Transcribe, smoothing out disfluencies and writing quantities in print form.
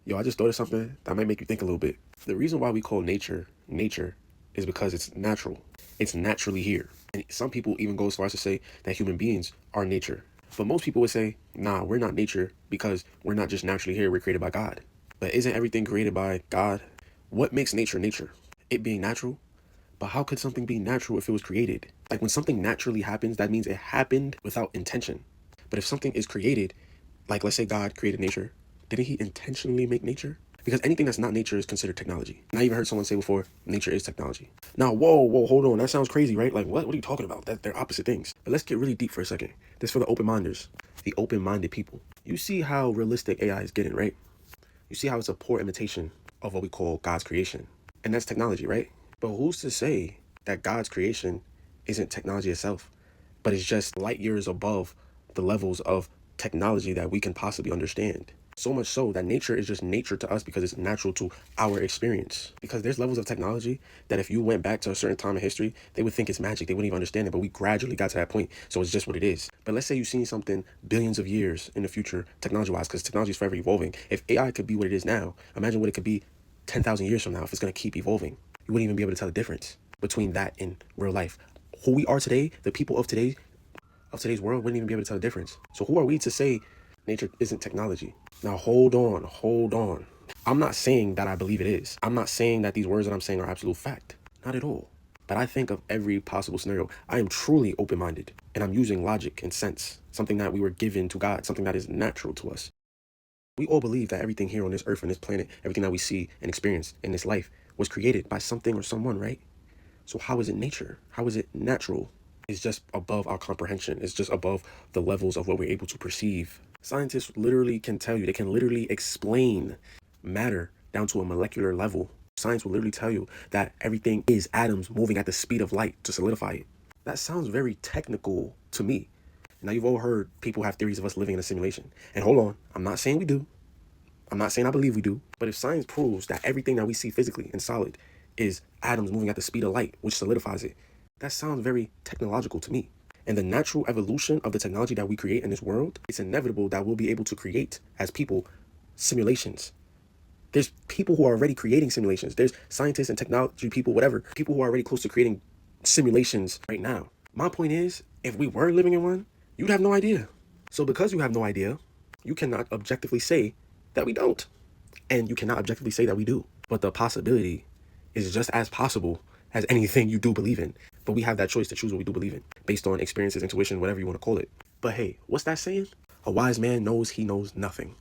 Yo, I just thought of something that might make you think a little bit. The reason why we call nature nature is because it's natural. It's naturally here. And some people even go as far as to say that human beings are nature. But most people would say, nah, we're not nature because we're not just naturally here, we're created by God. But isn't everything created by God? What makes nature nature? It being natural? But how could something be natural if it was created? Like when something naturally happens, that means it happened without intention. But if something is created, like let's say God created nature, didn't he intentionally make nature? Because anything that's not nature is considered technology. And I even heard someone say before, nature is technology. Now, whoa, hold on. That sounds crazy, right? Like, what are you talking about? They're opposite things. But let's get really deep for a second. This for the open-minders, the open-minded people. You see how realistic AI is getting, right? You see how it's a poor imitation of what we call God's creation. And that's technology, right? But who's to say that God's creation isn't technology itself, but it's just light years above the levels of technology that we can possibly understand? So much so that nature is just nature to us because it's natural to our experience. Because there's levels of technology that if you went back to a certain time in history, they would think it's magic. They wouldn't even understand it. But we gradually got to that point. So it's just what it is. But let's say you've seen something billions of years in the future, technology-wise, because technology is forever evolving. If AI could be what it is now, imagine what it could be 10,000 years from now if it's going to keep evolving. You wouldn't even be able to tell the difference between that and real life. Who we are today, the people of today's world wouldn't even be able to tell the difference. So who are we to say nature isn't technology? Now hold on. I'm not saying that I believe it is. I'm not saying that these words that I'm saying are absolute fact. Not at all. But I think of every possible scenario. I am truly open-minded, and I'm using logic and sense, something that we were given to God, something that is natural to us. We all believe that everything here on this earth and this planet, everything that we see and experience in this life was created by something or someone, right? So how is it nature? How is it natural? It's just above our comprehension. It's just above the levels of what we're able to perceive. Scientists literally can tell you, they can literally explain matter down to a molecular level. Science will literally tell you that everything is atoms moving at the speed of light to solidify it. That sounds very technical to me. Now, you've all heard people have theories of us living in a simulation. And hold on, I'm not saying we do. I'm not saying I believe we do. But if science proves that everything that we see physically and solid is atoms moving at the speed of light, which solidifies it, that sounds very technological to me. And the natural evolution of the technology that we create in this world, it's inevitable that we'll be able to create, as people, simulations. There's people who are already creating simulations. There's scientists and technology people, whatever, people who are already close to creating simulations right now. My point is, if we were living in one, you'd have no idea. So because you have no idea, you cannot objectively say that we don't. And you cannot objectively say that we do. But the possibility is just as possible as anything you do believe in. But we have that choice to choose what we do believe in based on experiences, intuition, whatever you want to call it. But hey, what's that saying? A wise man knows he knows nothing.